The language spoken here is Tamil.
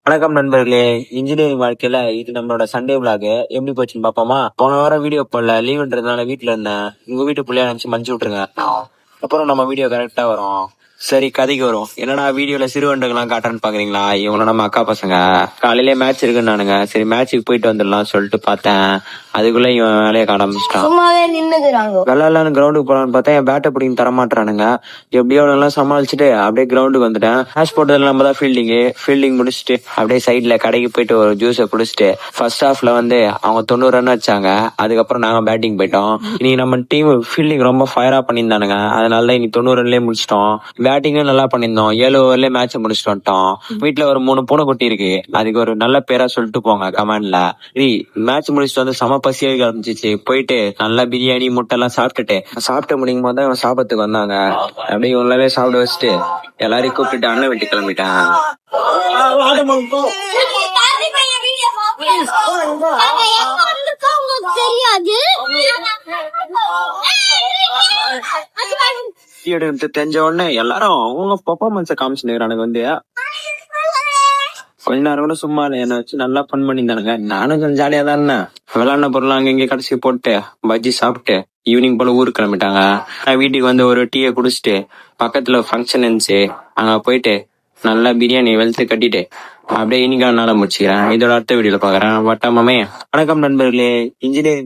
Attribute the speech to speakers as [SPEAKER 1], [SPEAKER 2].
[SPEAKER 1] வணக்கம் நண்பர்களே. இன்ஜினியரிங் வாழ்க்கையில இது நம்மளோட சண்டே விளாக் எப்படி போச்சுன்னு பாப்போமா? போன வாரம் வீடியோ போடல, லீவுன்றதுனால வீட்டுல இருந்தேன். உங்க வீட்டு பிள்ளைய நினைச்சு மன்னிச்சு விட்டுருங்க. அப்புறம் நம்ம வீடியோ கரெக்டா வரும். சரி, கதைக்கு வரும். என்னடா வீடியோல சிறுவண்டுகள்லாம் காட்டுறேன்னு பாக்குறீங்களா? இவங்க நம்ம அக்கா பசங்க. காலையிலே மேட்ச் இருக்குன்னு நானுங்க. சரி, மேட்சுக்கு போயிட்டு வந்துடலாம் சொல்லிட்டு பார்த்தேன். அதுக்குள்ள இவன் வேலையை காண ஆரம்பிச்சிட்டான்.
[SPEAKER 2] சும்மாவே நின்னுக்குறாங்க.
[SPEAKER 1] விளையாடலான்னு கிரவுண்டுக்கு போலான்னு பார்த்தா என் பேட்டை பிடிங்க தரமாட்டானுங்க. எப்படியோ எல்லாம் சமாளிச்சுட்டு அப்படியே கிரவுண்டுக்கு வந்துட்டேன். மேட்ச் போட்டதுல நம்ம தான் ஃபீல்டிங் முடிச்சுட்டு அப்படியே சைட்ல கடைக்கு போயிட்டு ஒரு ஜூஸை குடிச்சிட்டு ஃபர்ஸ்ட் ஹாஃப்ல வந்து அவங்க 90 ரன் வச்சாங்க. அதுக்கப்புறம் நாங்க பேட்டிங் போயிட்டோம். இன்னைக்கு நம்ம டீம் ஃபீல்டிங் ரொம்ப ஃபயரா பண்ணியிருந்தானுங்க. அதனால தான் இன்னைக்கு 90 ரன்லயே முடிச்சிட்டோம். பேட்டிங்கும் நல்லா பண்ணியிருந்தோம். 7 ஓவர்லயே மேட்சை முடிச்சுட்டு வந்துட்டோம். வீட்டுல ஒரு 3 பூனை குட்டி இருக்கு. அதுக்கு ஒரு நல்ல பேரா சொல்லிட்டு போங்க கமெண்ட்ல. மேட்ச் முடிச்சுட்டு வந்து செம பசியாக ஆரம்பிச்சிச்சு. போயிட்டு நல்லா பிரியாணி முட்டை எல்லாம் சாப்பிட்டு முடிக்கும் போது தான் சாப்பிடத்துக்கு வந்தாங்க. அப்படியே இவங்களாவே சாப்பிட வச்சுட்டு எல்லாரையும் கூப்பிட்டு அண்ணன் வீட்டு கிளம்பிட்டேன். எடுத்து தெரிஞ்ச உடனே எல்லாரும் அவங்க பெர்ஃபார்மன்ஸை காமிச்சுன்னு வந்து கொஞ்ச நேரம் கூட சும்மா இல்லை, என்னை வச்சு நல்லா ஃபன் பண்ணியிருந்தானுங்க. நானும் கொஞ்சம் ஜாலியா தான் இருந்தேன். விளையாடின பொருள் அங்க இங்கே கடைசி போட்டு பஜ்ஜி சாப்பிட்டு ஈவினிங் போல ஊருக்கு கிளம்பிட்டாங்க. நான் வீட்டுக்கு வந்து ஒரு டீயை குடிச்சிட்டு பக்கத்துல ஃபங்க்ஷன் இருந்துச்சு, அங்க போயிட்டு நல்லா பிரியாணி வெளுத்து கட்டிட்டு அப்படியே இன்னைக்கான நாளை முடிச்சுக்கிறேன். இதோட அடுத்த வீடியோல பாக்குறேன். வட்டமாமே. வணக்கம் நண்பர்களே. இன்ஜினியரிங்